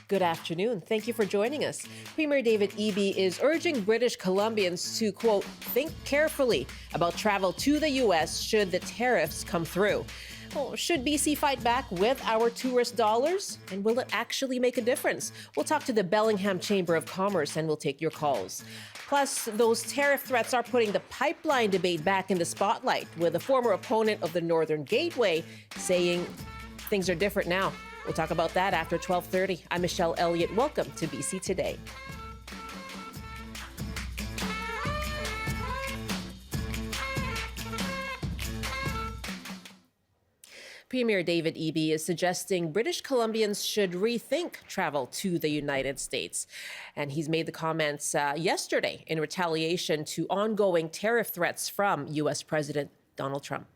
Good afternoon. Thank you for joining us. Premier David Eby is urging British Columbians to, quote, think carefully about travel to the U.S. should the tariffs come through. Well, should BC fight back with our tourist dollars? And will it actually make a difference? We'll talk to the Bellingham Chamber of Commerce and we'll take your calls. Plus, those tariff threats are putting the pipeline debate back in the spotlight, with a former opponent of the Northern Gateway saying things are different now. We'll talk about that after 12:30. I'm Michelle Elliott. Welcome to BC Today. Premier David Eby is suggesting British Columbians should rethink travel to the United States. And he's made the comments yesterday in retaliation to ongoing tariff threats from U.S. President Donald Trump.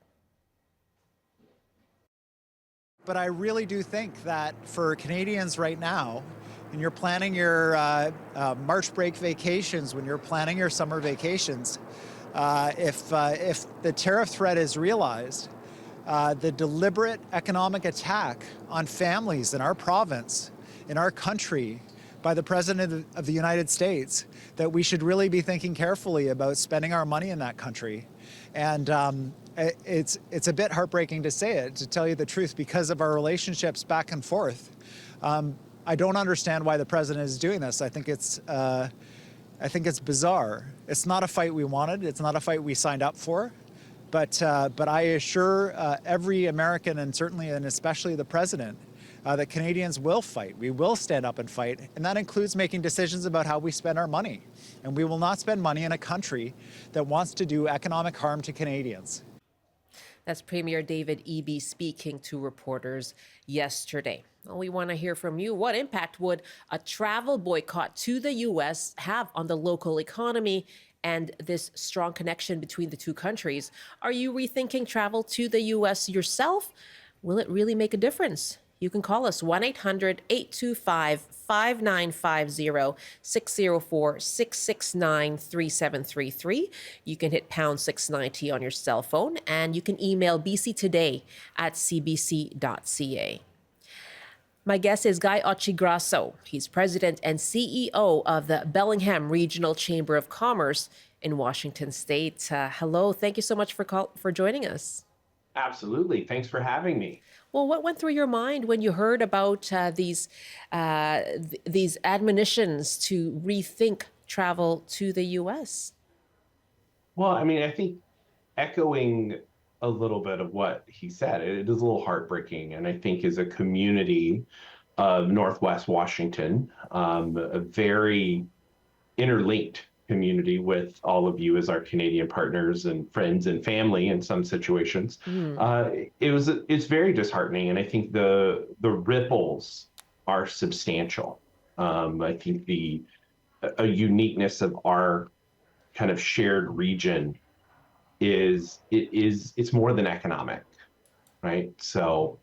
But I really do think that for Canadians right now, when you're planning your March break vacations, when you're planning your summer vacations, if the tariff threat is realized, the deliberate economic attack on families in our province, in our country, by the President of the United States, that we should really be thinking carefully about spending our money in that country. And it's a bit heartbreaking to say it, to tell you the truth, because of our relationships back and forth. I don't understand why the president is doing this. I think it's bizarre. It's not a fight we wanted. It's not a fight we signed up for. But I assure every American, and certainly and especially the president, that Canadians will fight. We will stand up and fight, and that includes making decisions about how we spend our money. And we will not spend money in a country that wants to do economic harm to Canadians. That's Premier David Eby speaking to reporters yesterday. Well, we want to hear from you. What impact would a travel boycott to the U.S. have on the local economy and this strong connection between the two countries? Are you rethinking travel to the U.S. yourself? Will it really make a difference? You can call us 1-800-825-5950, 604-669-3733. You can hit pound 690 on your cell phone, and you can email bctoday@cbc.ca. My guest is Guy Occhiogrosso. He's president and CEO of the Bellingham Regional Chamber of Commerce in Washington State. Hello, thank you so much for joining us. Absolutely. Thanks for having me. Well, what went through your mind when you heard about these admonitions to rethink travel to the U.S.? Well, I mean, I think echoing a little bit of what he said, it is a little heartbreaking. And I think as a community of Northwest Washington, a very interlinked community with all of you as our Canadian partners and friends and family in some situations. It's very disheartening, and I think the ripples are substantial. I think a uniqueness of our kind of shared region it's more than economic, right? So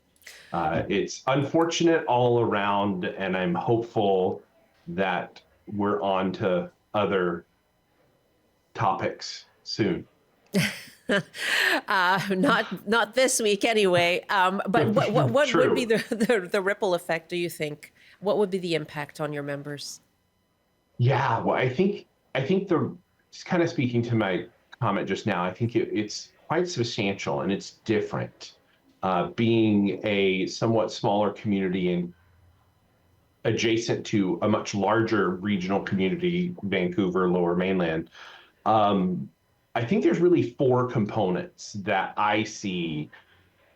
it's unfortunate all around, and I'm hopeful that we're on to other topics soon. Not this week anyway. But what would be the ripple effect, do you think? What would be the impact on your members? Yeah, well, I think just kind of speaking to my comment just now, I think it's quite substantial and it's different. Being a somewhat smaller community and adjacent to a much larger regional community, Vancouver, Lower Mainland, I think there's really four components that I see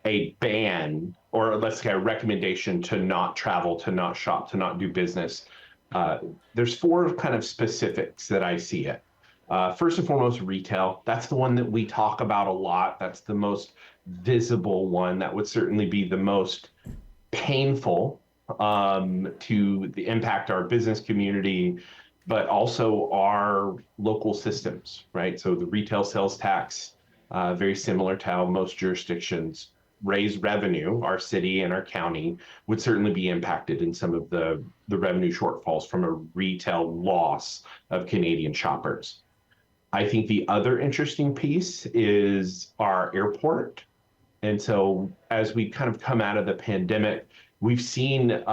a ban, or let's say a recommendation to not travel, to not shop, to not do business. There's four kind of specifics that I see it. First and foremost, retail. That's the one that we talk about a lot. That's the most visible one. That would certainly be the most painful to impact our business community, but also our local systems, right? So the retail sales tax, very similar to how most jurisdictions raise revenue, our city and our county would certainly be impacted in some of the revenue shortfalls from a retail loss of Canadian shoppers. I think the other interesting piece is our airport. And so as we kind of come out of the pandemic, we've seen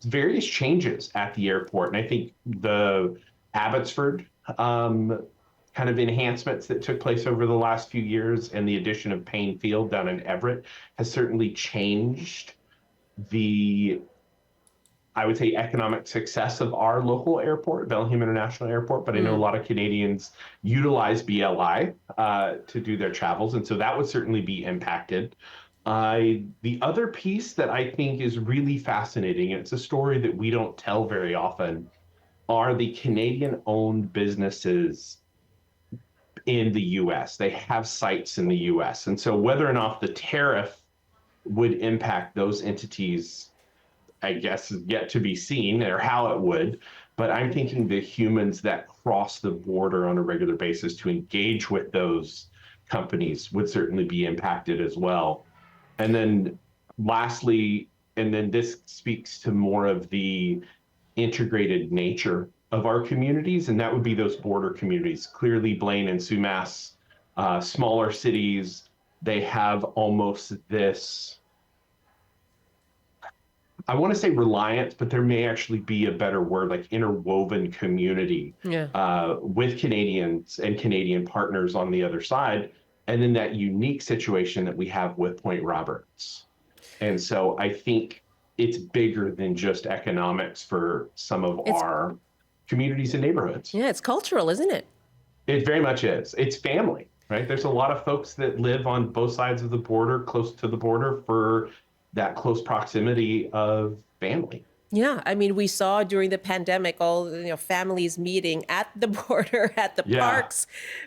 various changes at the airport. And I think the Abbotsford kind of enhancements that took place over the last few years and the addition of Payne Field down in Everett has certainly changed the, I would say, economic success of our local airport, Bellingham International Airport. But I know a lot of Canadians utilize BLI to do their travels, and so that would certainly be impacted. The other piece that I think is really fascinating, and it's a story that we don't tell very often, are the Canadian-owned businesses in the US. They have sites in the US. And so whether or not the tariff would impact those entities, I guess, is yet to be seen, or how it would. But I'm thinking the humans that cross the border on a regular basis to engage with those companies would certainly be impacted as well. And then lastly, and then this speaks to more of the integrated nature of our communities, and that would be those border communities. Clearly, Blaine and Sumas, smaller cities, they have almost this, I want to say reliance, but there may actually be a better word, like interwoven community with Canadians and Canadian partners on the other side. And then that unique situation that we have with Point Roberts. And so I think it's bigger than just economics for some of our communities and neighborhoods. Yeah, it's cultural, isn't it? It very much is. It's family, right? There's a lot of folks that live on both sides of the border, close to the border, for that close proximity of family. Yeah, I mean, we saw during the pandemic all families meeting at the border, at the parks,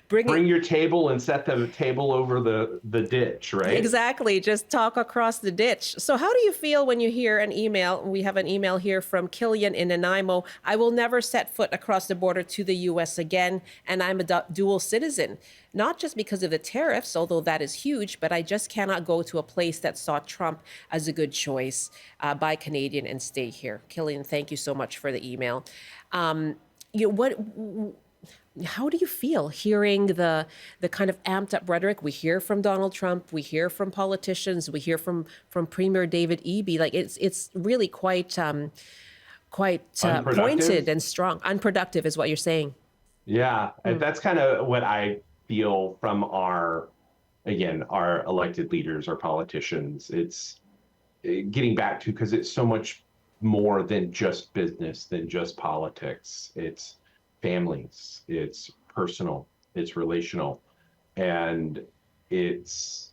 bring your table and set the table over the ditch, right? Exactly, just talk across the ditch. So how do you feel when you hear an email? We have an email here from Killian in Nanaimo. I will never set foot across the border to the U.S. again, and I'm a dual citizen. Not just because of the tariffs, although that is huge, but I just cannot go to a place that saw Trump as a good choice. Buy Canadian and stay here. Killian, thank you so much for the email. How do you feel hearing the kind of amped up rhetoric we hear from Donald Trump, we hear from politicians, we hear from Premier David Eby? Like it's really quite pointed and strong. Unproductive is what you're saying. Yeah, that's kind of what I feel from our elected leaders, our politicians. It's getting back to, because it's so much more than just business, than just politics. It's families, it's personal, it's relational, and it's,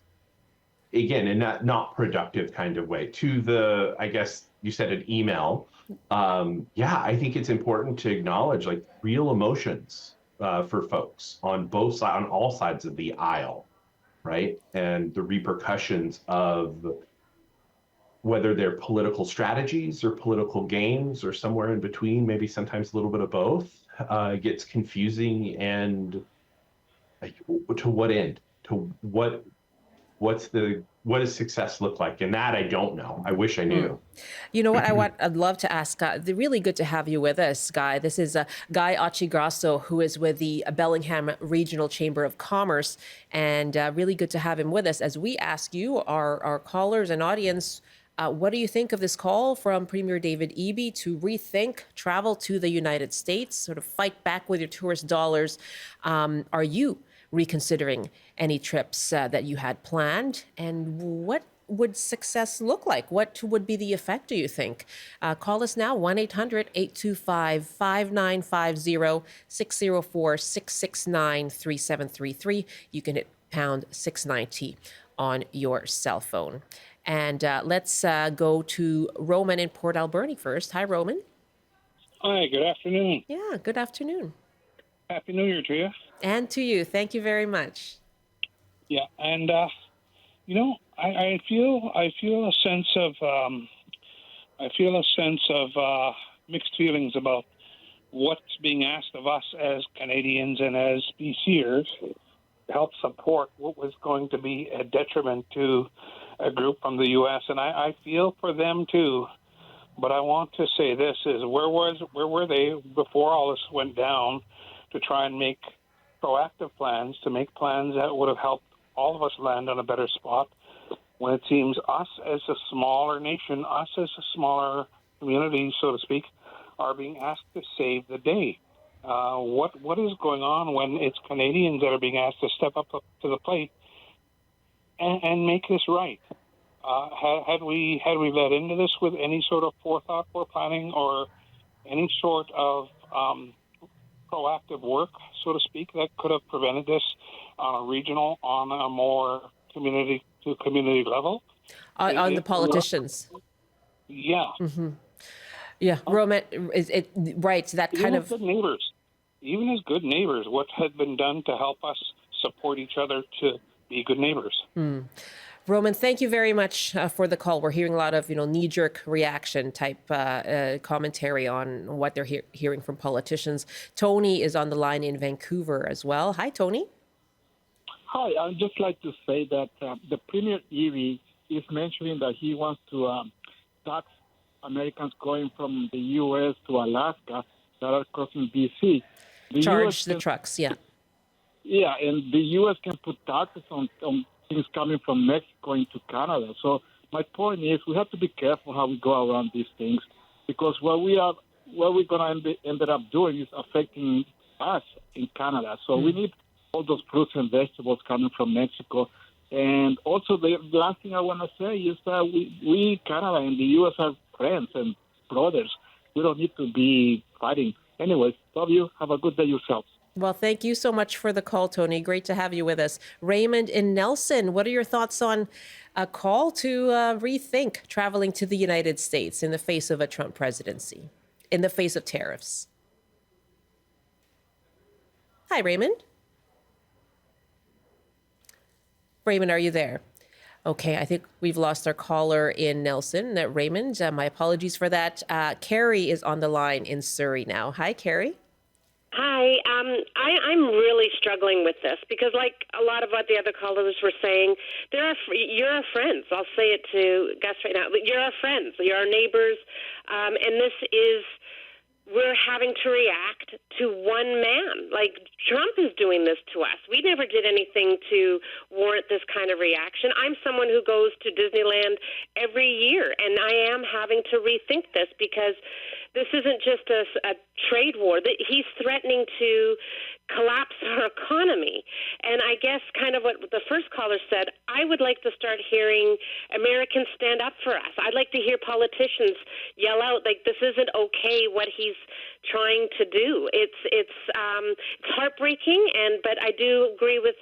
again, in that not productive kind of way. To the, I guess you said an email. I think it's important to acknowledge like real emotions for folks on all sides of the aisle, right? And the repercussions of whether they're political strategies or political games or somewhere in between, maybe sometimes a little bit of both. It gets confusing, and like, to what end? To what does success look like? And that I don't know. I wish I knew. You know what I'd love to ask, really good to have you with us, Guy. This is Guy Occhiogrosso, who is with the Bellingham Regional Chamber of Commerce, and really good to have him with us as we ask you, our callers and audience, what do you think of this call from Premier David Eby to rethink travel to the United States, sort of fight back with your tourist dollars? Are you reconsidering any trips that you had planned? And what would success look like? What would be the effect, do you think? Call us now, 1-800-825-5950, 604-669-3733. You can hit pound 690 on your cell phone. And let's go to Roman in Port Alberni first. Hi, Roman. Hi, good afternoon. Yeah, good afternoon. Happy New Year to you. And to you. Thank you very much. Yeah, and I feel a sense of mixed feelings about what's being asked of us as Canadians and as BCers to help support what was going to be a detriment to a group from the U.S. And I feel for them too. But I want to say this is where were they before all this went down to try and make proactive plans, to make plans that would have helped all of us land on a better spot? when it seems us as a smaller nation, us as a smaller community, so to speak, are being asked to save the day. What is going on when it's Canadians that are being asked to step up to the plate and make this right? Had we led into this with any sort of forethought or planning or any sort of proactive work, so to speak, that could have prevented this on a regional, on a more community to community level? On the politicians. Yeah. Mm-hmm. Yeah, Roman, is it right? That Even kind as of good neighbors. Even as good neighbors, what had been done to help us support each other to be good neighbors? Roman, thank you very much for the call. We're hearing a lot of, knee-jerk reaction type commentary on what they're hearing from politicians. Tony is on the line in Vancouver as well. Hi, Tony. Hi, I'd just like to say that the Premier Eby is mentioning that he wants to tax Americans going from the U.S. to Alaska that are crossing B.C. Charge the trucks, yeah. Yeah, and the U.S. can put taxes on things coming from Mexico into Canada. So my point is we have to be careful how we go around these things, because what we're going to end up doing is affecting us in Canada. So we need all those fruits and vegetables coming from Mexico. And also the last thing I want to say is that we Canada and the U.S. are friends and brothers. We don't need to be fighting. Anyways, love you. Have a good day yourselves. Well, thank you so much for the call, Tony. Great to have you with us. Raymond in Nelson, what are your thoughts on a call to rethink traveling to the United States in the face of a Trump presidency, in the face of tariffs? Hi, Raymond. Raymond, are you there? Okay, I think we've lost our caller in Nelson. Raymond, my apologies for that. Carrie is on the line in Surrey now. Hi, Carrie. Hi, I'm really struggling with this because, like a lot of what the other callers were saying, you're our friends. I'll say it to Gus right now. You're our friends. You're our neighbors, and we're having to react to one man. Like, Trump is doing this to us. We never did anything to warrant this kind of reaction. I'm someone who goes to Disneyland every year, and I am having to rethink this because this isn't just a trade war. He's threatening to collapse our economy. And I guess kind of what the first caller said, I would like to start hearing Americans stand up for us. I'd like to hear politicians yell out, like, this isn't okay what he's trying to do. It's heartbreaking, but I do agree with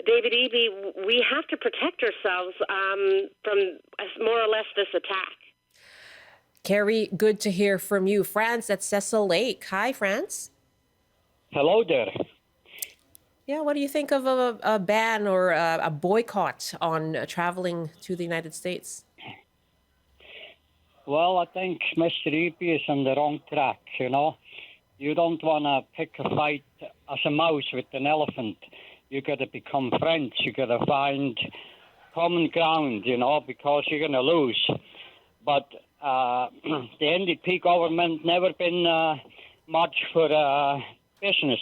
David Eby. We have to protect ourselves from more or less this attack. Carrie, good to hear from you. France at Cecil Lake. Hi, France. Hello there. Yeah, what do you think of a ban or a boycott on traveling to the United States? Well, I think Mr. Eby is on the wrong track, You don't want to pick a fight as a mouse with an elephant. You got to become friends. You got to find common ground, because you're going to lose. But the NDP government never been much for business,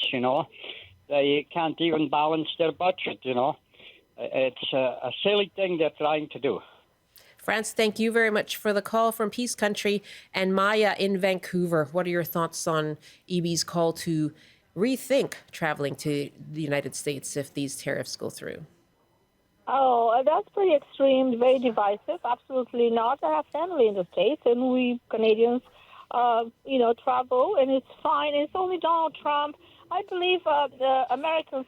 They can't even balance their budget, It's a silly thing they're trying to do. France, thank you very much for the call from Peace Country. And Maya in Vancouver, what are your thoughts on Eby's call to rethink traveling to the United States if these tariffs go through? Oh, that's pretty extreme, very divisive. Absolutely not. I have family in the States, and we Canadians, travel, and it's fine. It's only Donald Trump. I believe the Americans,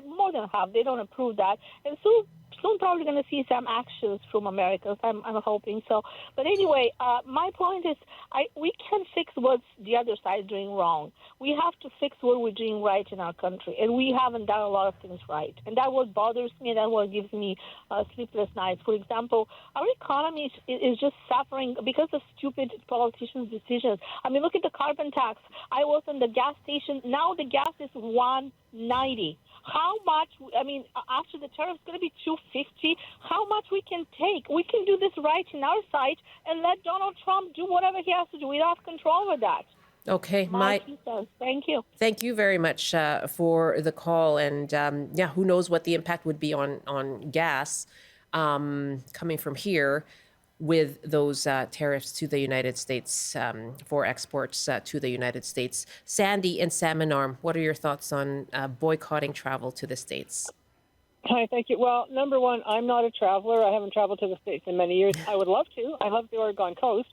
more than half, they don't approve that. And soon probably going to see some actions from Americans. I'm hoping so. But anyway, my point is we can fix what the other side is doing wrong. We have to fix what we're doing right in our country, and we haven't done a lot of things right. And that's what bothers me, and that's what gives me sleepless nights. For example, our economy is just suffering because of stupid politicians' decisions. I mean, look at the carbon tax. I was in the gas station. Now the gas is $1.90. How much, after the tariff, it's going to be $2.50. How much we can take? We can do this right in our side and let Donald Trump do whatever he has to do. We don't have control over that. Okay, Thank you. Thank you very much for the call. And who knows what the impact would be on gas. coming from here with those tariffs to the United States for exports to the United States. Sandy and Salmon Arm, what are your thoughts on boycotting travel to the States? Hi, thank you. Well, number one, I'm not a traveler. I haven't traveled to the States in many years. I would love to. I love the Oregon coast.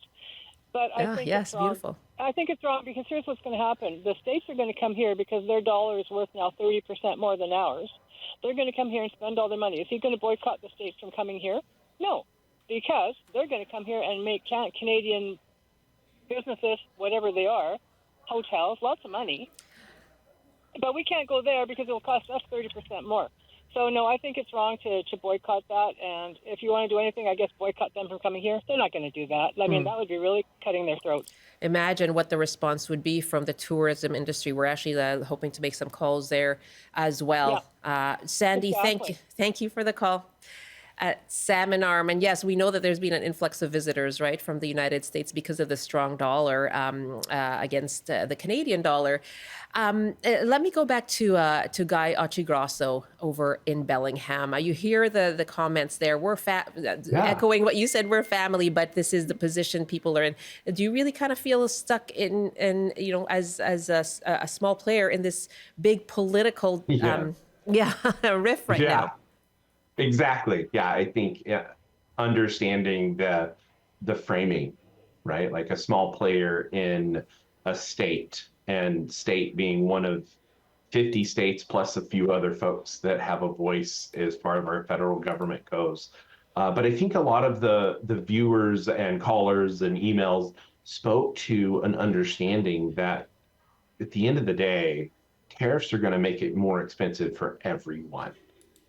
But I think it's wrong. Beautiful. I think it's wrong because here's what's going to happen. The States are going to come here because their dollar is worth now 30% more than ours. They're going to come here and spend all their money. Is he going to boycott the States from coming here? No, because they're going to come here and make Canadian businesses, whatever they are, hotels, lots of money. But we can't go there because it will cost us 30% more. So, no, I think it's wrong to boycott that. And if you want to do anything, I guess boycott them from coming here. They're not going to do that. I mean, that would be really cutting their throats. Imagine what the response would be from the tourism industry. We're actually hoping to make some calls there as well. Yeah. Sandy, Exactly. thank you for the call. Salmon Arm, and yes, we know that there's been an influx of visitors, right, from the United States because of the strong dollar against the Canadian dollar. Let me go back to Guy Occhiogrosso over in Bellingham. You hear the comments there. We're echoing what you said. We're family, but this is the position people are in. Do you really kind of feel stuck in as a small player in this big political riff right now? Exactly. Yeah, I think understanding the framing, right? Like a small player in a state, and state being one of 50 states plus a few other folks that have a voice as part of our federal government goes. But I think a lot of the viewers and callers and emails spoke to an understanding that at the end of the day, tariffs are going to make it more expensive for everyone.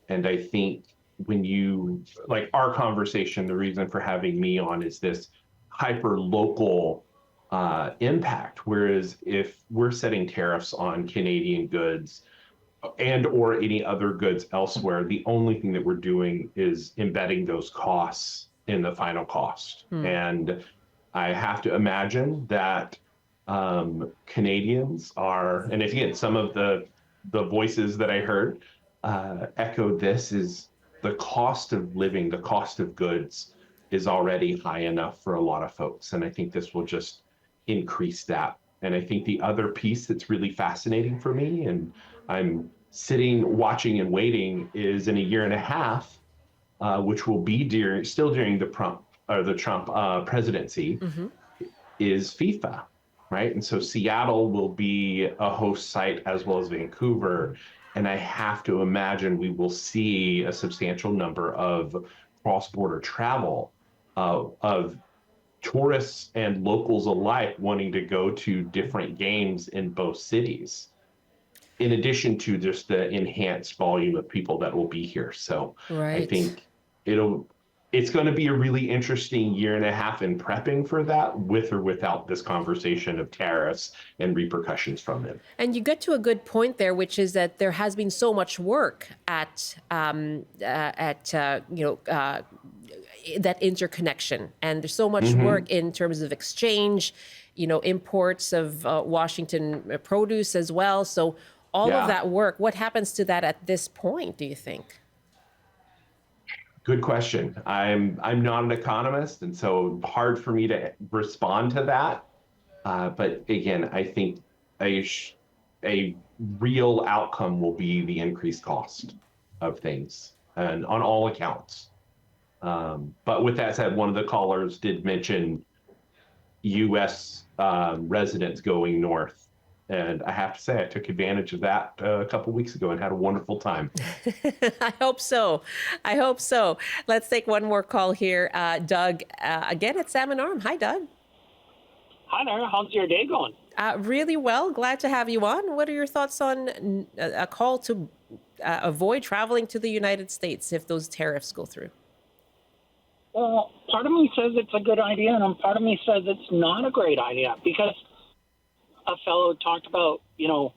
And I think when you, like our conversation, the reason for having me on is this hyper local impact. Whereas if we're setting tariffs on Canadian goods and or any other goods elsewhere, the only thing that we're doing is embedding those costs in the final cost. And I have to imagine that Canadians are, and again, some of the voices that I heard echoed this, is the cost of living, the cost of goods is already high enough for a lot of folks. And I think this will just increase that. And I think the other piece that's really fascinating for me, and I'm sitting, watching and waiting, is in a year and a half, which will be still during the Trump presidency, is FIFA, right? And so Seattle will be a host site as well as Vancouver. And I have to imagine we will see a substantial number of cross-border travel of tourists and locals alike wanting to go to different games in both cities, in addition to just the enhanced volume of people that will be here. So I think it's going to be a really interesting year and a half in prepping for that, with or without this conversation of tariffs and repercussions from them. And you get to a good point there, which is that there has been so much work at that interconnection, and there's so much work in terms of exchange, imports of Washington produce as well. So all of that work, what happens to that at this point, do you think? Good question. I'm not an economist, and so hard for me to respond to that. But again, I think a real outcome will be the increased cost of things, and on all accounts. But with that said, one of the callers did mention U.S. Residents going north. And I have to say, I took advantage of that a couple of weeks ago and had a wonderful time. I hope so. Let's take one more call here. Doug, again at Salmon Arm. Hi, Doug. Hi there. How's your day going? Really well. Glad to have you on. What are your thoughts on a call to avoid traveling to the United States if those tariffs go through? Well, part of me says it's a good idea, and part of me says it's not a great idea, because a fellow talked about, the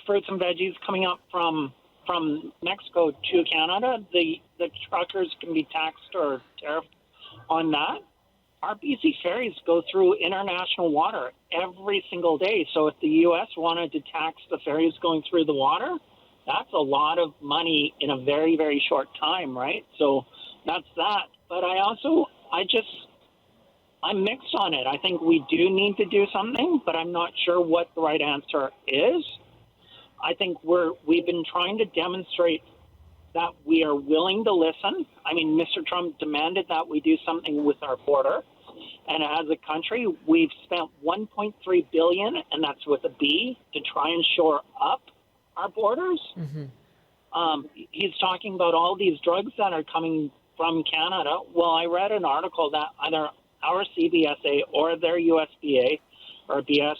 fruits and veggies coming up from Mexico to Canada. The truckers can be taxed or tariffed on that. Our BC ferries go through international water every single day. So if the U.S. wanted to tax the ferries going through the water, That's a lot of money in a very, very short time, right? So that's that. But I'm mixed on it. I think we do need to do something, but I'm not sure what the right answer is. I think we've been trying to demonstrate that we are willing to listen. I mean, Mr. Trump demanded that we do something with our border. And as a country, we've spent $1.3 billion, and that's with a B, to try and shore up our borders. He's talking about all these drugs that are coming from Canada. Well, I read an article that either our CBSA or their USBA or BS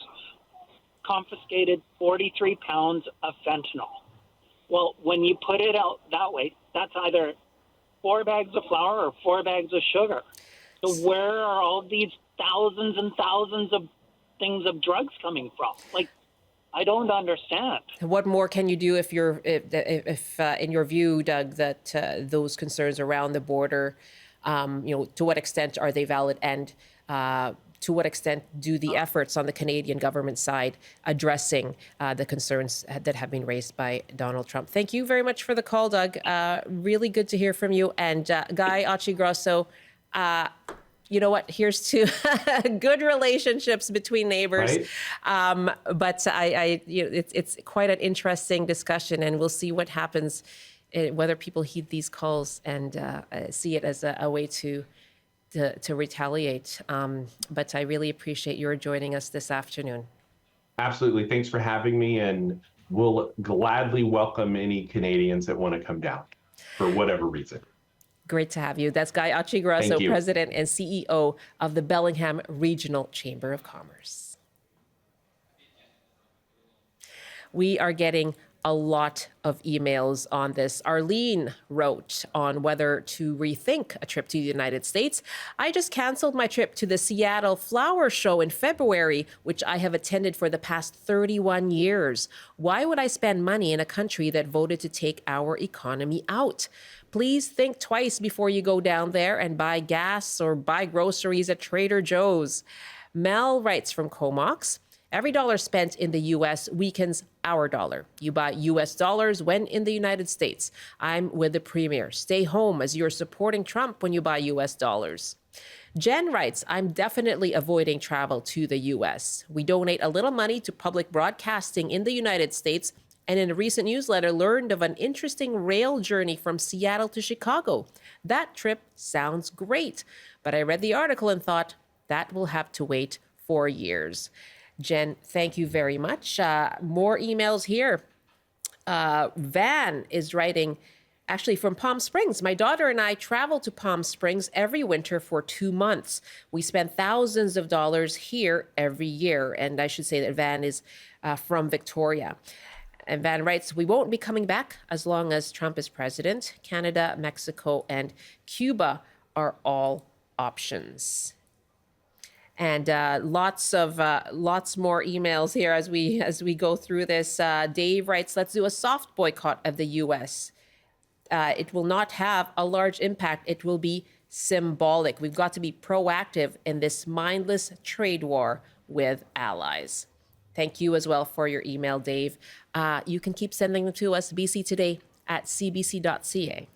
confiscated 43 pounds of fentanyl. Well, when you put it out that way, that's either 4 bags of flour or 4 bags of sugar. So where are all these thousands and thousands of things of drugs coming from? Like, I don't understand. What more can you do if in your view, Doug, that those concerns around the border, to what extent are they valid, and to what extent do the efforts on the Canadian government side addressing the concerns that have been raised by Donald Trump? Thank you very much for the call, Doug. Really good to hear from you. And Guy Occhiogrosso, you know what? Here's to good relationships between neighbors. Right. But it's quite an interesting discussion, and we'll see what happens, whether people heed these calls and see it as a way to retaliate. But I really appreciate your joining us this afternoon. Absolutely. Thanks for having me, and we'll gladly welcome any Canadians that want to come down for whatever reason. Great to have you. That's Guy Occhiogrosso, President and CEO of the Bellingham Regional Chamber of Commerce. We are getting a lot of emails on this. Arlene wrote on whether to rethink a trip to the United States. I just canceled my trip to the Seattle Flower Show in February, which I have attended for the past 31 years. Why would I spend money in a country that voted to take our economy out? Please think twice before you go down there and buy gas or buy groceries at Trader Joe's. Mel writes from Comox. Every dollar spent in the U.S. weakens our dollar. You buy U.S. dollars when in the United States. I'm with the Premier. Stay home as you're supporting Trump when you buy U.S. dollars. Jen writes, I'm definitely avoiding travel to the U.S. We donate a little money to public broadcasting in the United States, and in a recent newsletter learned of an interesting rail journey from Seattle to Chicago. That trip sounds great, but I read the article and thought that will have to wait 4 years. Jen, thank you very much. More emails here. Van is writing, actually from Palm Springs. My daughter and I travel to Palm Springs every winter for 2 months. We spend thousands of dollars here every year. And I should say that Van is from Victoria. And Van writes, we won't be coming back as long as Trump is president. Canada, Mexico, and Cuba are all options. And lots more emails here as we go through this. Dave writes, let's do a soft boycott of the U.S. It will not have a large impact. It will be symbolic. We've got to be proactive in this mindless trade war with allies. Thank you as well for your email, Dave. You can keep sending them to us, bctoday@cbc.ca.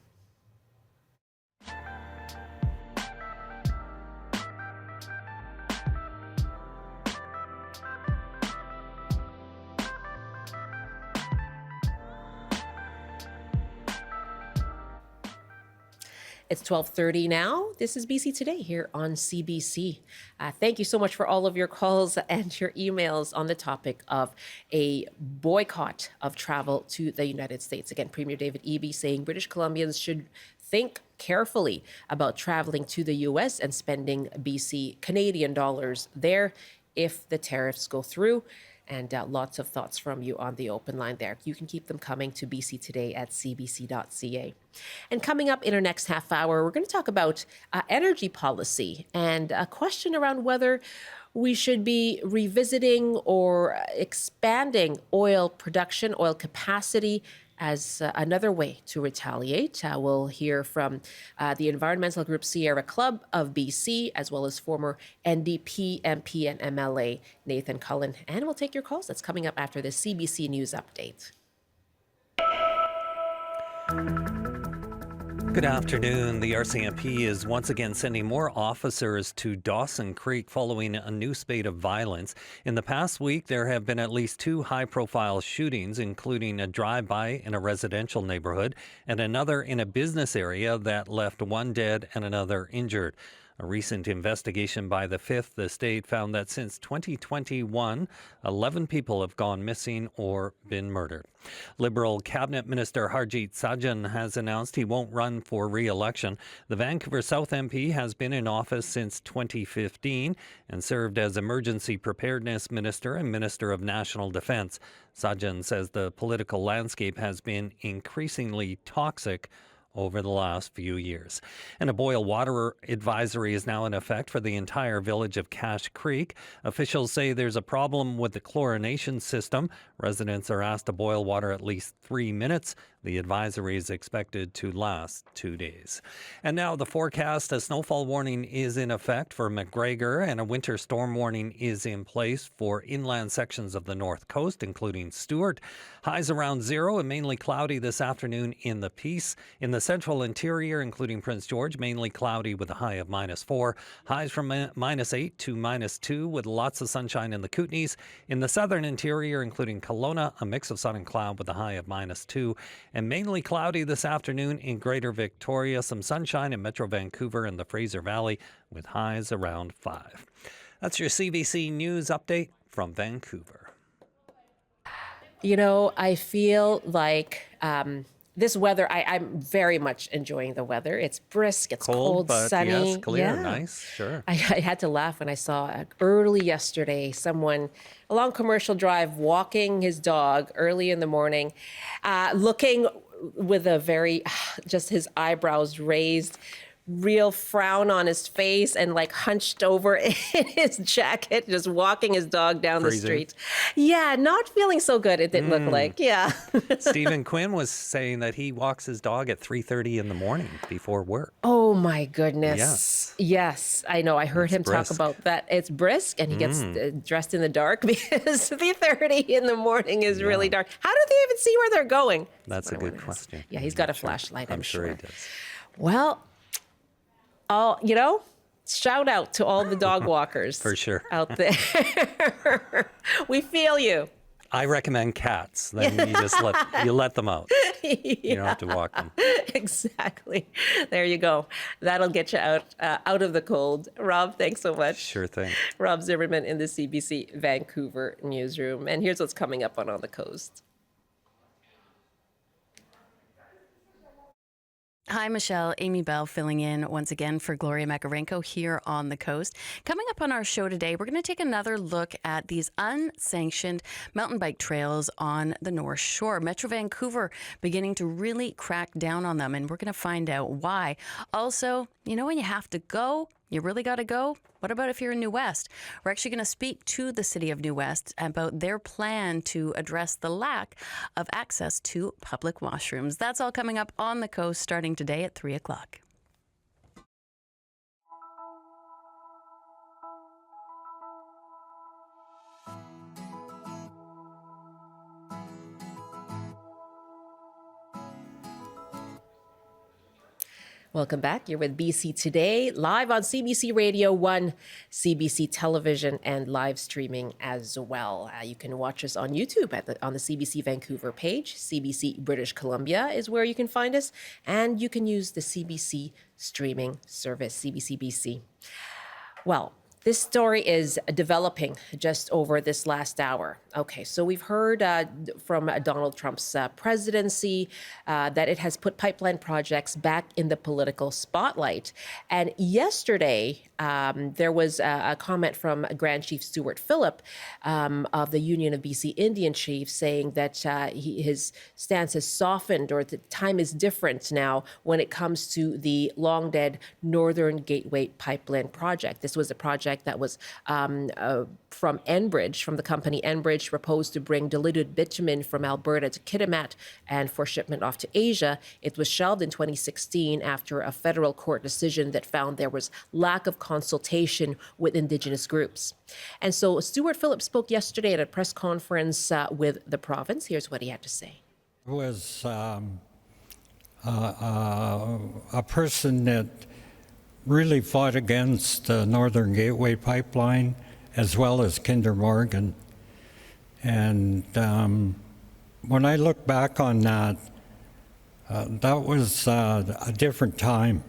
It's 12:30 now. This is BC Today here on CBC. Thank you so much for all of your calls and your emails on the topic of a boycott of travel to the United States. Again, Premier David Eby saying British Columbians should think carefully about traveling to the U.S. and spending BC Canadian dollars there if the tariffs go through. And lots of thoughts from you on the open line there. You can keep them coming to bctoday@cbc.ca. And coming up in our next half hour, we're going to talk about energy policy and a question around whether we should be revisiting or expanding oil production, oil capacity as another way to retaliate. We'll hear from the environmental group Sierra Club of BC, as well as former NDP MP and MLA Nathan Cullen. And we'll take your calls. That's coming up after the CBC News Update. Good afternoon. The RCMP is once again sending more officers to Dawson Creek following a new spate of violence. In the past week, there have been at least 2 high-profile shootings, including a drive-by in a residential neighborhood and another in a business area that left 1 dead and another injured. A recent investigation by the Fifth Estate found that since 2021, 11 people have gone missing or been murdered. Liberal Cabinet Minister Harjit Sajjan has announced he won't run for re-election. The Vancouver South MP has been in office since 2015 and served as Emergency Preparedness Minister and Minister of National Defence. Sajjan says the political landscape has been increasingly toxic over the last few years. And a boil water advisory is now in effect for the entire village of Cache Creek. Officials say there's a problem with the chlorination system. Residents are asked to boil water at least 3 minutes. The advisory is expected to last 2 days. And now the forecast: a snowfall warning is in effect for McGregor and a winter storm warning is in place for inland sections of the north coast, including Stewart. Highs around 0 and mainly cloudy this afternoon in the Peace. In the central interior, including Prince George, mainly cloudy with a high of -4. Highs from -8 to -2 with lots of sunshine in the Kootenays. In the southern interior, including Kelowna, a mix of sun and cloud with a high of -2. And mainly cloudy this afternoon in Greater Victoria. Some sunshine in Metro Vancouver and the Fraser Valley with highs around 5. That's your CBC News update from Vancouver. You know, I feel like this weather, I'm very much enjoying the weather. It's brisk, it's cold, but sunny. yes, clear, Yeah. nice, sure. I had to laugh when I saw early yesterday someone along Commercial Drive walking his dog early in the morning, looking with a very, just his eyebrows raised, real frown on his face and like hunched over in his jacket, just walking his dog down the street. Yeah, not feeling so good, it didn't look like. Yeah. Stephen Quinn was saying that he walks his dog at 3:30 in the morning before work. Oh my goodness. Yes. Yes, I know. I heard him talk about that. It's brisk and he gets dressed in the dark because 3:30 in the morning is really dark. How do they even see where they're going? That's a good question. Yeah, he's got a flashlight, I'm sure. he does. Well, shout out to all the dog walkers For sure. out there. We feel you. I recommend cats. Then you just let them out. You don't have to walk them. Exactly. There you go. That'll get you out of the cold. Rob, thanks so much. Sure thing. Rob Zimmerman in the CBC Vancouver newsroom. And here's what's coming up on the Coast. Hi, Michelle. Amy Bell filling in once again for Gloria Makarenko here on the Coast. Coming up on our show today, we're going to take another look at these unsanctioned mountain bike trails on the North Shore. Metro Vancouver beginning to really crack down on them, and we're going to find out why. Also, you know when you have to go, you really got to go? What about if you're in New West? We're actually going to speak to the city of New West about their plan to address the lack of access to public washrooms. That's all coming up on the Coast starting today at 3 o'clock. Welcome back. You're with BC Today, live on CBC Radio 1, CBC Television, and live streaming as well. You can watch us on YouTube on the CBC Vancouver page. CBC British Columbia is where you can find us, and you can use the CBC streaming service, CBC BC. Well, this story is developing just over this last hour. Okay, so we've heard from Donald Trump's presidency that it has put pipeline projects back in the political spotlight. And yesterday, there was a comment from Grand Chief Stuart Phillip of the Union of BC Indian Chiefs saying that his stance has softened, or the time is different now when it comes to the long-dead Northern Gateway Pipeline project. This was a project that was from Enbridge, from the company Enbridge, proposed to bring diluted bitumen from Alberta to Kitimat and for shipment off to Asia. It was shelved in 2016 after a federal court decision that found there was lack of consultation with Indigenous groups. And so Stuart Phillip spoke yesterday at a press conference with the province. Here's what he had to say. It was a person that really fought against the Northern Gateway pipeline as well as Kinder Morgan. And when I look back on that, that was a different time.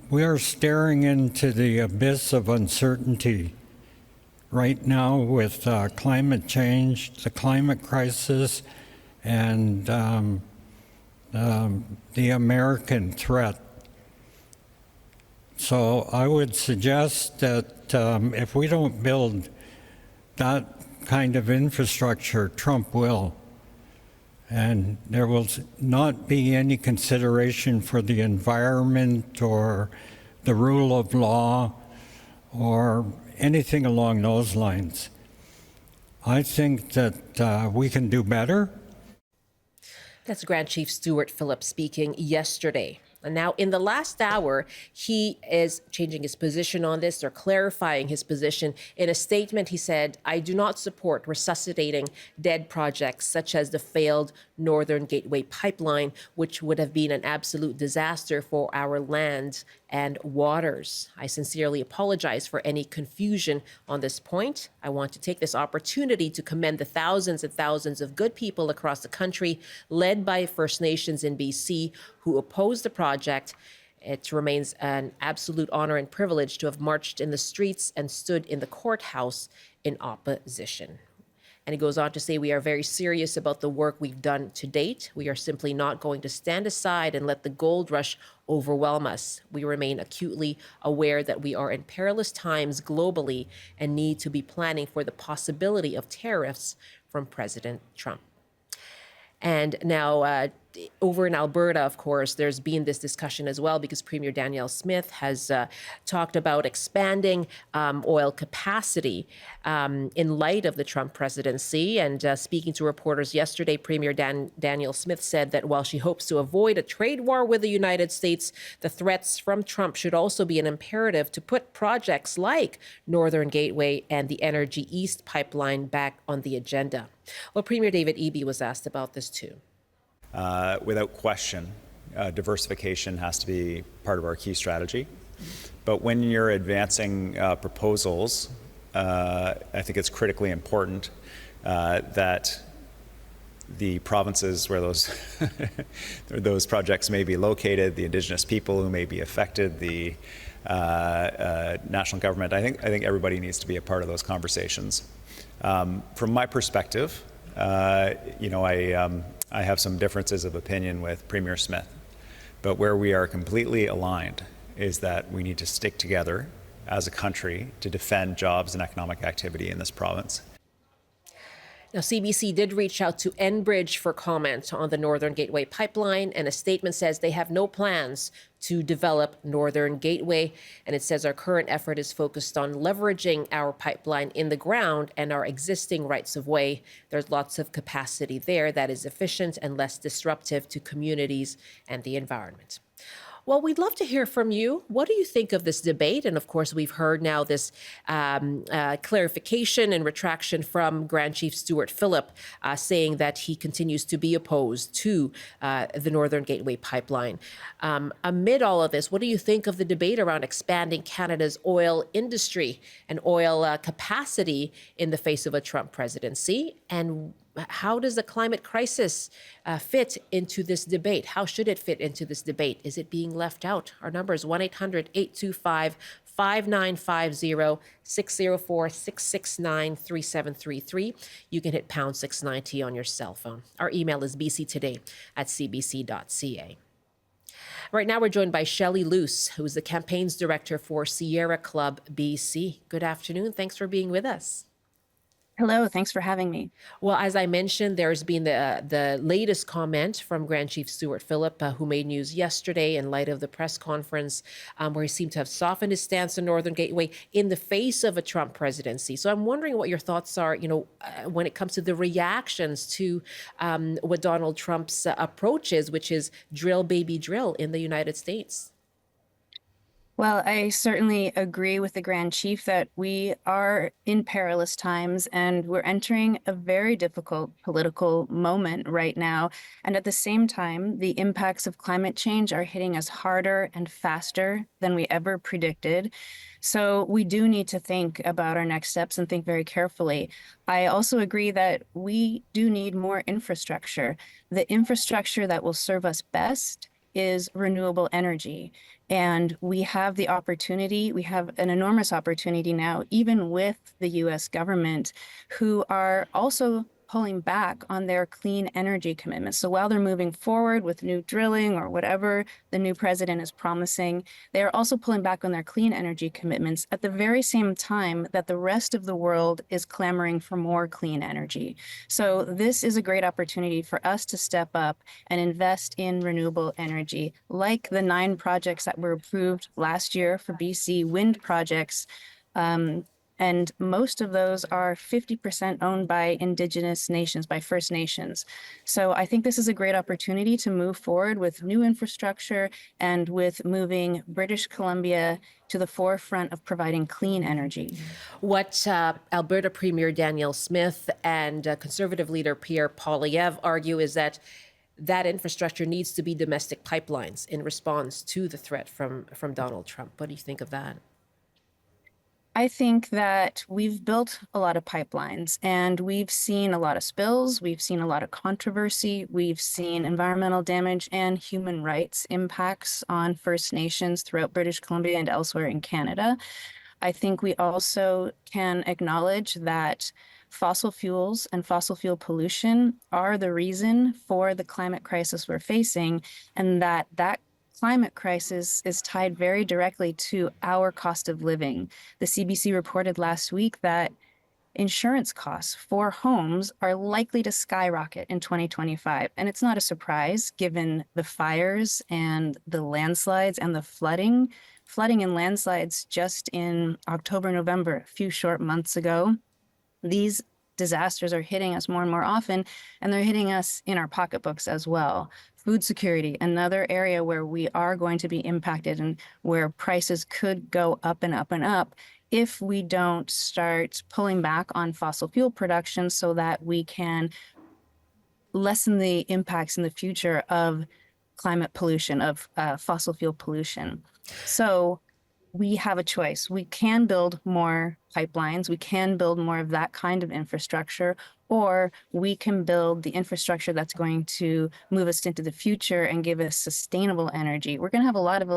We are staring into the abyss of uncertainty right now with climate change, the climate crisis, and the American threat. So I would suggest that if we don't build that kind of infrastructure, Trump will. And there will not be any consideration for the environment or the rule of law or anything along those lines. I think that we can do better. That's Grand Chief Stuart Philip speaking yesterday. And now, in the last hour, he is changing his position on this or clarifying his position. In a statement, he said, "I do not support resuscitating dead projects such as the failed Northern Gateway pipeline, which would have been an absolute disaster for our land and waters. I sincerely apologize for any confusion on this point. I want to take this opportunity to commend the thousands and thousands of good people across the country, led by First Nations in BC, who opposed the project. It remains an absolute honor and privilege to have marched in the streets and stood in the courthouse in opposition." And he goes on to say, "We are very serious about the work we've done to date. We are simply not going to stand aside and let the gold rush overwhelm us. We remain acutely aware that we are in perilous times globally and need to be planning for the possibility of tariffs from President Trump." And now, over in Alberta, of course, there's been this discussion as well because Premier Danielle Smith has talked about expanding oil capacity in light of the Trump presidency. And speaking to reporters yesterday, Premier Danielle Smith said that while she hopes to avoid a trade war with the United States, the threats from Trump should also be an imperative to put projects like Northern Gateway and the Energy East pipeline back on the agenda. Well, Premier David Eby was asked about this too. Without question, diversification has to be part of our key strategy. But when you're advancing proposals, I think it's critically important that the provinces where those those projects may be located, the Indigenous people who may be affected, the national government, I think everybody needs to be a part of those conversations. From my perspective, I have some differences of opinion with Premier Smith, but where we are completely aligned is that we need to stick together as a country to defend jobs and economic activity in this province. Now, CBC did reach out to Enbridge for comment on the Northern Gateway pipeline, and a statement says they have no plans to develop Northern Gateway. And it says our current effort is focused on leveraging our pipeline in the ground and our existing rights of way. There's lots of capacity there that is efficient and less disruptive to communities and the environment. Well, we'd love to hear from you. What do you think of this debate? And of course, we've heard now this clarification and retraction from Grand Chief Stuart Philip saying that he continues to be opposed to the Northern Gateway pipeline. Amid all of this, what do you think of the debate around expanding Canada's oil industry and oil capacity in the face of a Trump presidency? And how does the climate crisis fit into this debate? How should it fit into this debate? Is it being left out? Our number is 1-800-825-5950, 604-669-3733. You can hit pound 690 on your cell phone. Our email is bctoday@cbc.ca. Right now, we're joined by Shelley Luce, who is the campaigns director for Sierra Club BC. Good afternoon. Thanks for being with us. Hello, thanks for having me. Well, as I mentioned, there's been the latest comment from Grand Chief Stuart Philip, who made news yesterday in light of the press conference, where he seemed to have softened his stance on Northern Gateway in the face of a Trump presidency. So I'm wondering what your thoughts are, when it comes to the reactions to what Donald Trump's approach is, which is drill, baby, drill in the United States. Well, I certainly agree with the Grand Chief that we are in perilous times and we're entering a very difficult political moment right now. And at the same time, the impacts of climate change are hitting us harder and faster than we ever predicted. So we do need to think about our next steps and think very carefully. I also agree that we do need more infrastructure. The infrastructure that will serve us best is renewable energy. And we have the opportunity, we have an enormous opportunity now, even with the US government, who are also pulling back on their clean energy commitments. So while they're moving forward with new drilling or whatever the new president is promising, they are also pulling back on their clean energy commitments at the very same time that the rest of the world is clamoring for more clean energy. So this is a great opportunity for us to step up and invest in renewable energy, like the 9 projects that were approved last year for BC wind projects. And most of those are 50% owned by Indigenous nations, by First Nations. So I think this is a great opportunity to move forward with new infrastructure and with moving British Columbia to the forefront of providing clean energy. What Alberta Premier Danielle Smith and Conservative leader Pierre Poilievre argue is that infrastructure needs to be domestic pipelines in response to the threat from Donald Trump. What do you think of that? I think that we've built a lot of pipelines and we've seen a lot of spills. We've seen a lot of controversy. We've seen environmental damage and human rights impacts on First Nations throughout British Columbia and elsewhere in Canada. I think we also can acknowledge that fossil fuels and fossil fuel pollution are the reason for the climate crisis we're facing, and that climate crisis is tied very directly to our cost of living. The CBC reported last week that insurance costs for homes are likely to skyrocket in 2025. And it's not a surprise given the fires and the landslides and the flooding. Flooding and landslides just in October, November, a few short months ago. These disasters are hitting us more and more often, and they're hitting us in our pocketbooks as well. Food security, another area where we are going to be impacted and where prices could go up and up and up if we don't start pulling back on fossil fuel production so that we can lessen the impacts in the future of climate pollution, of fossil fuel pollution. So we have a choice. We can build more pipelines. We can build more of that kind of infrastructure, or we can build the infrastructure that's going to move us into the future and give us sustainable energy. We're going to have a lot of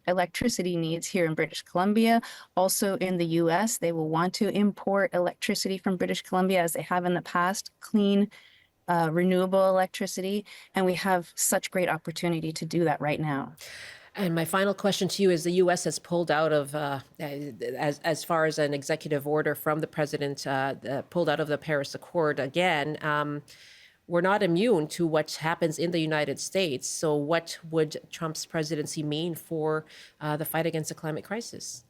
electricity needs here in British Columbia. Also in the US, they will want to import electricity from British Columbia as they have in the past, clean, renewable electricity. And we have such great opportunity to do that right now. And my final question to you is: the U.S. has pulled out of, as far as an executive order from the president, pulled out of the Paris Accord again. We're not immune to what happens in the United States. So what would Trump's presidency mean for the fight against the climate crisis?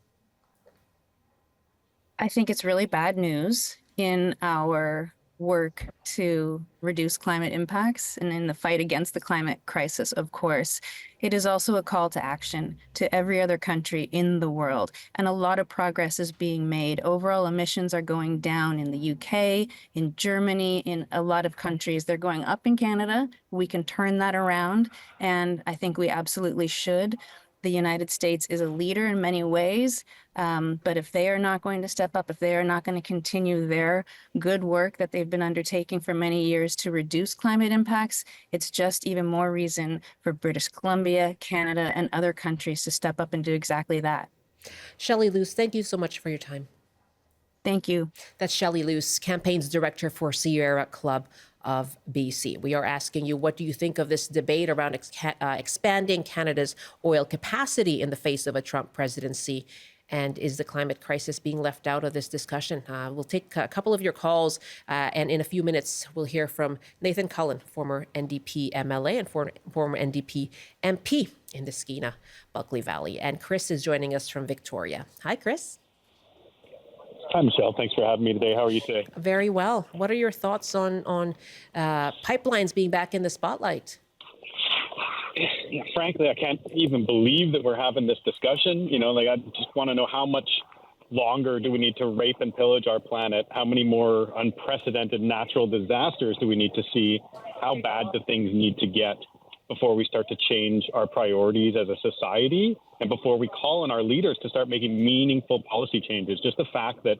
I think it's really bad news in our work to reduce climate impacts and in the fight against the climate crisis, of course. It is also a call to action to every other country in the world. And a lot of progress is being made. Overall emissions are going down in the UK, in Germany, in a lot of countries. They're going up in Canada. We can turn that around. And I think we absolutely should. The United States is a leader in many ways, but if they are not going to step up, if they are not going to continue their good work that they've been undertaking for many years to reduce climate impacts, it's just even more reason for British Columbia, Canada, and other countries to step up and do exactly that. Shelley Luce, thank you so much for your time. Thank you. That's Shelley Luce, campaigns director for Sierra Club of BC. We are asking you, what do you think of this debate around expanding Canada's oil capacity in the face of a Trump presidency? And is the climate crisis being left out of this discussion? We'll take a couple of your calls, and in a few minutes, we'll hear from Nathan Cullen, former NDP MLA and former NDP MP in the Skeena Bulkley Valley. And Chris is joining us from Victoria. Hi, Chris. Hi, Michelle. Thanks for having me today. How are you today? Very well. What are your thoughts on pipelines being back in the spotlight? frankly, I can't even believe that we're having this discussion. I just want to know how much longer do we need to rape and pillage our planet? How many more unprecedented natural disasters do we need to see? How bad do things need to get before we start to change our priorities as a society and before we call on our leaders to start making meaningful policy changes? Just the fact that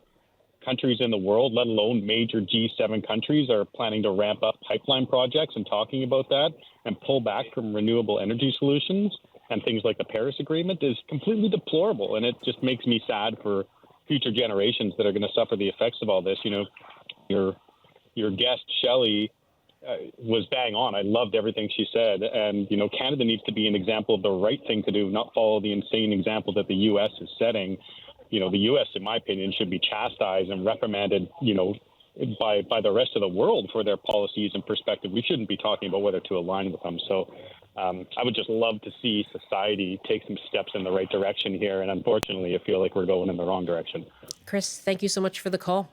countries in the world, let alone major G7 countries, are planning to ramp up pipeline projects and talking about that and pull back from renewable energy solutions and things like the Paris Agreement is completely deplorable. And it just makes me sad for future generations that are going to suffer the effects of all this. Your guest, Shelley, was bang on. I loved everything she said. And, Canada needs to be an example of the right thing to do, not follow the insane example that the U.S. is setting. The U.S., in my opinion, should be chastised and reprimanded, by the rest of the world for their policies and perspective. We shouldn't be talking about whether to align with them. So I would just love to see society take some steps in the right direction here. And unfortunately, I feel like we're going in the wrong direction. Chris, thank you so much for the call.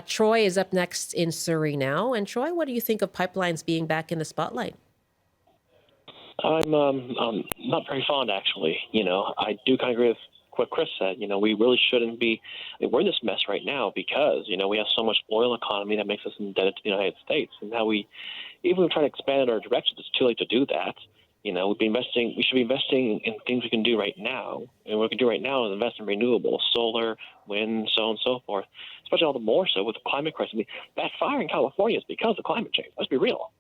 Troy is up next in Surrey now. And Troy, what do you think of pipelines being back in the spotlight? I'm not very fond, actually. I do kind of agree with what Chris said. We really shouldn't be. We're in this mess right now because, we have so much oil economy that makes us indebted to the United States. And now we try to expand our direction. It's too late to do that. We should be investing in things we can do right now. And what we can do right now is invest in renewables, solar, wind, so on and so forth, especially all the more so with the climate crisis. That fire in California is because of climate change. Let's be real,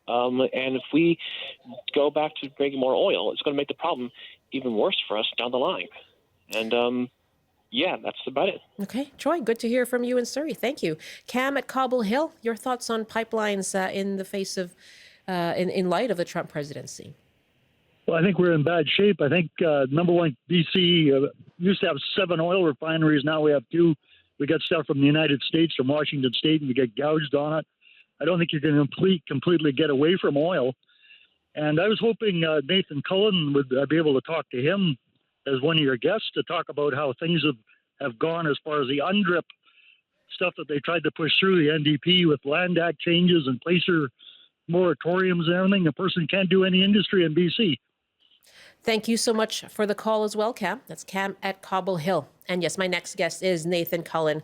and if we go back to drinking more oil, it's going to make the problem even worse for us down the line. And that's about it. Okay. Troy, good to hear from you in Surrey. Thank you. Cam at Cobble Hill, your thoughts on pipelines in the face of, in light of the Trump presidency? Well, I think we're in bad shape. I think, number one, BC used to have 7 oil refineries. Now we have 2. We get stuff from the United States, from Washington State, and we get gouged on it. I don't think you can completely get away from oil. And I was hoping Nathan Cullen would be able to talk to him as one of your guests to talk about how things have gone as far as the UNDRIP stuff that they tried to push through the NDP with Land Act changes and placer moratoriums and everything. A person can't do any industry in BC. Thank you so much for the call as well, Cam. That's Cam at Cobble Hill. And yes, my next guest is Nathan Cullen,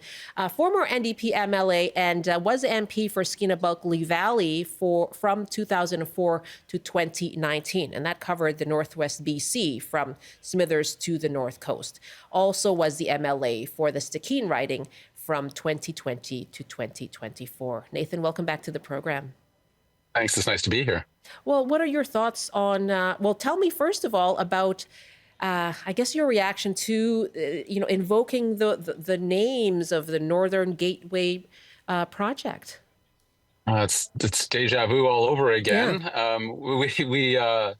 former NDP MLA and was MP for Skinabulk Valley from 2004 to 2019. And that covered the Northwest BC from Smithers to the North Coast. Also was the MLA for the Stikine riding from 2020 to 2024. Nathan, welcome back to the program. Thanks. It's nice to be here. Well, what are your thoughts on, tell me first of all about, I guess, your reaction to, invoking the names of the Northern Gateway project. It's deja vu all over again. Yeah.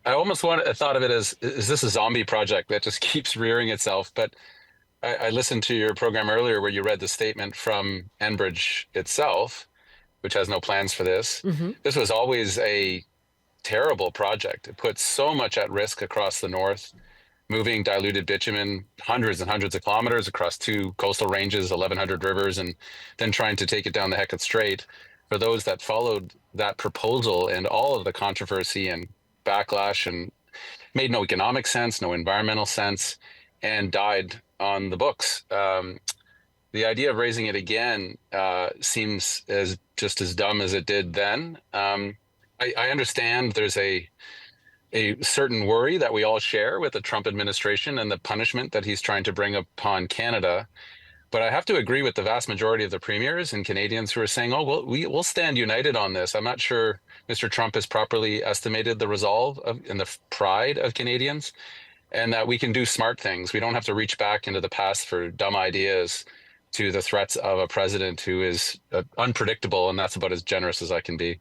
I almost thought of it as, is this a zombie project that just keeps rearing itself? But I listened to your program earlier where you read the statement from Enbridge itself, which has no plans for this. Mm-hmm. This was always a terrible project. It put so much at risk across the north, moving diluted bitumen hundreds and hundreds of kilometers across 2 coastal ranges, 1,100 rivers, and then trying to take it down the Hecate Strait. For those that followed that proposal and all of the controversy and backlash, and made no economic sense, no environmental sense, and died on the books. The idea of raising it again seems just as dumb as it did then. I understand there's a certain worry that we all share with the Trump administration and the punishment that he's trying to bring upon Canada. But I have to agree with the vast majority of the premiers and Canadians who are saying, oh, well, we'll stand united on this. I'm not sure Mr. Trump has properly estimated the resolve and the pride of Canadians, and that we can do smart things. We don't have to reach back into the past for dumb ideas to the threats of a president who is unpredictable, and that's about as generous as I can be.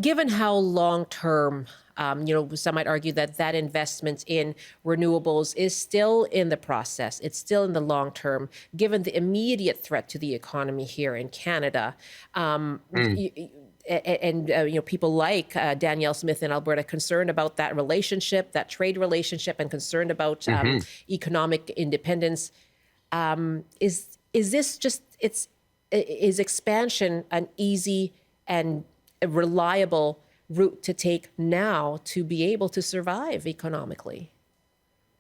Given how long-term, some might argue that investment in renewables is still in the process, it's still in the long term, given the immediate threat to the economy here in Canada, people like Danielle Smith in Alberta concerned about that relationship, that trade relationship, and concerned about economic independence. Is this just, is expansion an easy and a reliable route to take now to be able to survive economically?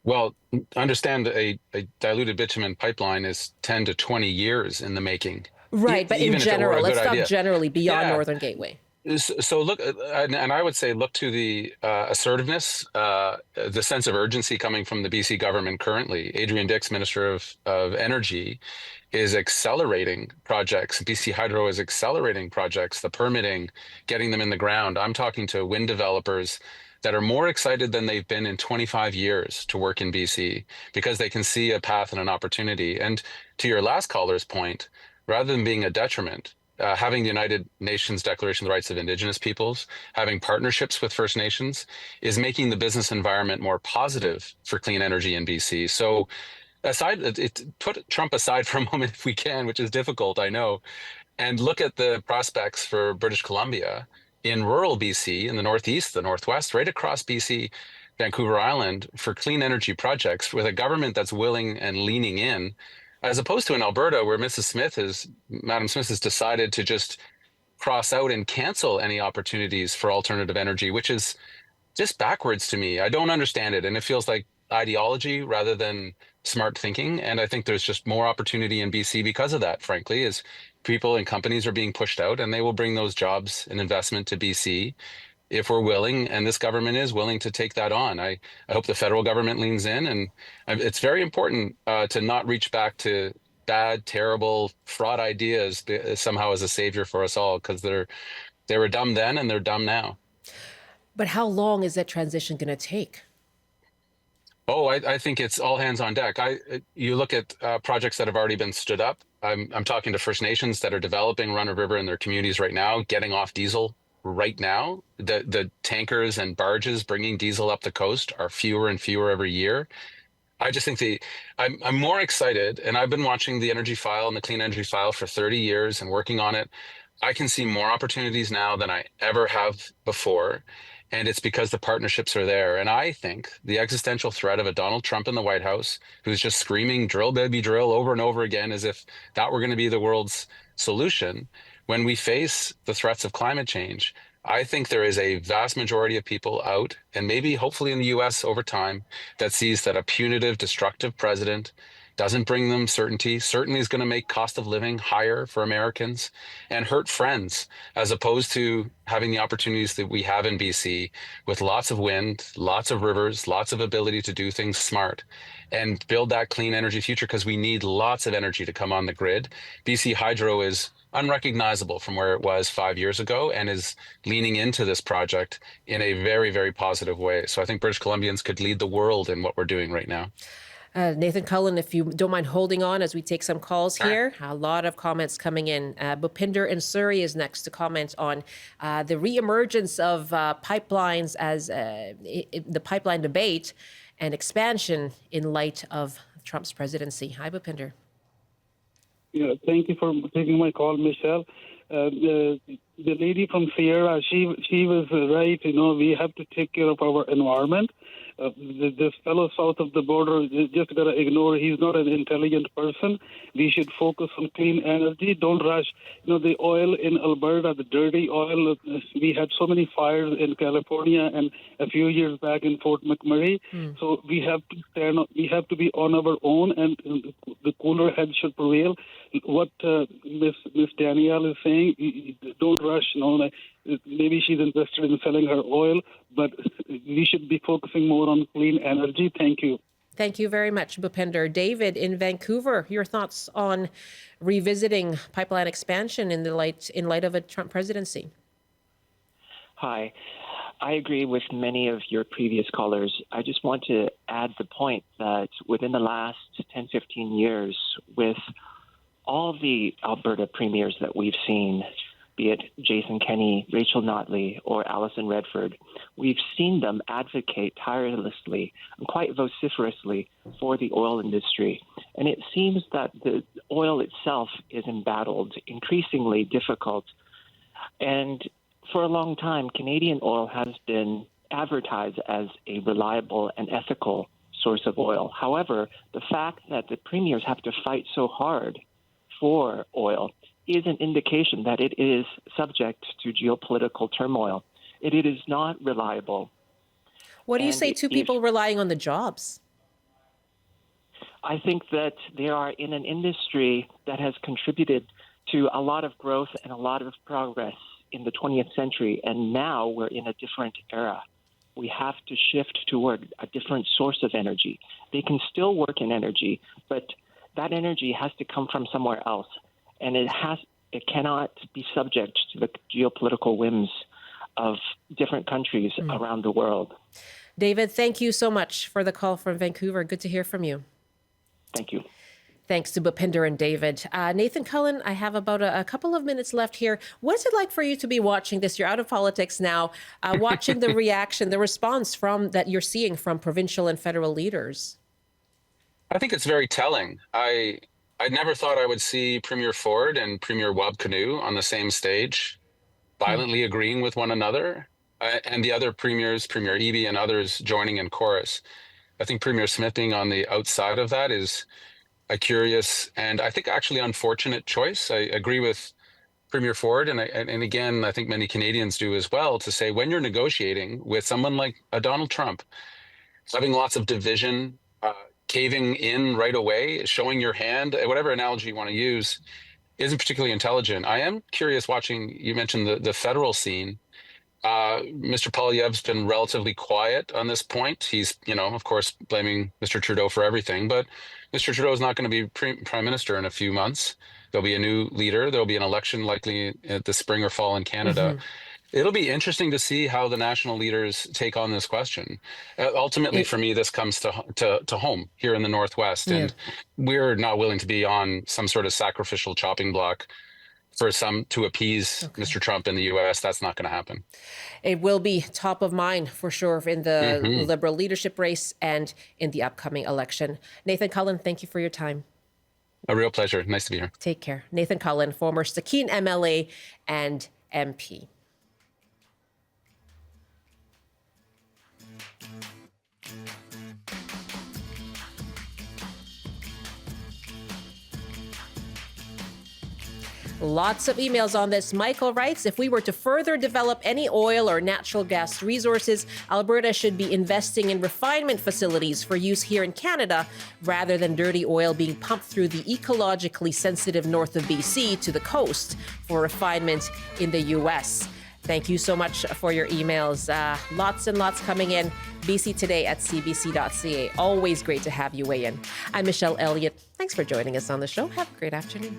Well, understand a diluted bitumen pipeline is 10 to 20 years in the making. Right, but in Even if it were general, a let's good talk idea. generally beyond Yeah. Northern Gateway. So look, and I would say look to the assertiveness, the sense of urgency coming from the BC government currently. Adrian Dix, Minister of Energy, is accelerating projects. BC Hydro is accelerating projects, the permitting, getting them in the ground. I'm talking to wind developers that are more excited than they've been in 25 years to work in BC because they can see a path and an opportunity. And to your last caller's point, rather than being a detriment, having the United Nations Declaration of the Rights of Indigenous Peoples, having partnerships with First Nations is making the business environment more positive for clean energy in BC. So put Trump aside for a moment if we can, which is difficult, I know, and look at the prospects for British Columbia in rural BC, in the Northeast, the Northwest, right across BC, Vancouver Island, for clean energy projects with a government that's willing and leaning in, as opposed to in Alberta, where Madam Smith has decided to just cross out and cancel any opportunities for alternative energy, which is just backwards to me. I don't understand it. And it feels like ideology rather than smart thinking. And I think there's just more opportunity in BC because of that, frankly, is people and companies are being pushed out, and they will bring those jobs and investment to BC if we're willing, and this government is willing to take that on. I hope the federal government leans in, and it's very important to not reach back to bad, terrible, fraud ideas somehow as a savior for us all, because they were dumb then and they're dumb now. But how long is that transition going to take? Oh, I think it's all hands on deck. You look at projects that have already been stood up. I'm talking to First Nations that are developing run-of-river in their communities right now, getting off diesel right now. The tankers and barges bringing diesel up the coast are fewer and fewer every year. I just think I'm more excited, and I've been watching the energy file and the clean energy file for 30 years and working on it. I can see more opportunities now than I ever have before. And it's because the partnerships are there. And I think the existential threat of a Donald Trump in the White House, who's just screaming drill, baby, drill over and over again, as if that were going to be the world's solution. When we face the threats of climate change, I think there is a vast majority of people out, and maybe hopefully in the US over time, that sees that a punitive, destructive president doesn't bring them certainty, certainly is going to make cost of living higher for Americans and hurt friends, as opposed to having the opportunities that we have in BC with lots of wind, lots of rivers, lots of ability to do things smart and build that clean energy future, because we need lots of energy to come on the grid. BC Hydro is unrecognizable from where it was 5 years ago and is leaning into this project in a very, very positive way. So I think British Columbians could lead the world in what we're doing right now. Nathan Cullen, if you don't mind holding on as we take some calls here. A lot of comments coming in. Bhupinder in Surrey is next to comment on the reemergence of pipelines as the pipeline debate and expansion in light of Trump's presidency. Hi, Bhupinder. Yeah, thank you for taking my call, Michelle. The lady from Sierra, she was right. We have to take care of our environment. This fellow south of the border, just got to ignore. He's not an intelligent person. We should focus on clean energy. Don't rush. The oil in Alberta, the dirty oil, we had so many fires in California and a few years back in Fort McMurray. So we have to stand up. We have to be on our own, and the cooler head should prevail. What Miss Danielle is saying, don't rush. Maybe she's interested in selling her oil, but we should be focusing more on clean energy. Thank you. Thank you very much, Bhupinder. David in Vancouver, your thoughts on revisiting pipeline expansion in light of a Trump presidency? Hi. I agree with many of your previous callers. I just want to add the point that within the last 10, 15 years, with all the Alberta premiers that we've seen, be it Jason Kenney, Rachel Notley, or Alison Redford, we've seen them advocate tirelessly and quite vociferously for the oil industry. And it seems that the oil itself is embattled, increasingly difficult. And for a long time, Canadian oil has been advertised as a reliable and ethical source of oil. However, the fact that the premiers have to fight so hard for oil is an indication that it is subject to geopolitical turmoil. It is not reliable. What do you And say to people relying on the jobs? I think that they are in an industry that has contributed to a lot of growth and a lot of progress in the 20th century, and now we're in a different era. We have to shift toward a different source of energy. They can still work in energy, but that energy has to come from somewhere else, and it cannot be subject to the geopolitical whims of different countries around the world. David, thank you so much for the call from Vancouver. Good to hear from you. Thank you. Thanks to Bhupinder and David. Nathan Cullen, I have about a couple of minutes left here. What's it like for you to be watching this? You're out of politics now, watching the reaction, the response that you're seeing from provincial and federal leaders. I think it's very telling. I never thought I would see Premier Ford and Premier Wabkanu on the same stage, violently agreeing with one another, and the other premiers, Premier Eby and others, joining in chorus. I think Premier Smith being on the outside of that is a curious and I think actually unfortunate choice. I agree with Premier Ford, and again, I think many Canadians do as well, to say when you're negotiating with someone like Donald Trump, having lots of division, caving in right away, showing your hand, whatever analogy you want to use, isn't particularly intelligent. I am curious watching, you mentioned the federal scene. Mr. Poilievre's been relatively quiet on this point. He's, of course, blaming Mr. Trudeau for everything, but Mr. Trudeau is not going to be prime minister in a few months. There'll be a new leader. There'll be an election likely at the spring or fall in Canada. It'll be interesting to see how the national leaders take on this question. Ultimately, for me, this comes to home here in the Northwest, and we're not willing to be on some sort of sacrificial chopping block to appease Mr. Trump in the U.S. That's not going to happen. It will be top of mind for sure in the Liberal leadership race and in the upcoming election. Nathan Cullen, thank you for your time. A real pleasure. Nice to be here. Take care. Nathan Cullen, former Stikine MLA and MP. Lots of emails on this. Michael writes, if we were to further develop any oil or natural gas resources, Alberta should be investing in refinement facilities for use here in Canada rather than dirty oil being pumped through the ecologically sensitive north of BC to the coast for refinement in the U.S. Thank you so much for your emails. Lots and lots coming in. BC Today at cbc.ca. Always great to have you weigh in. I'm Michelle Elliott. Thanks for joining us on the show. Have a great afternoon.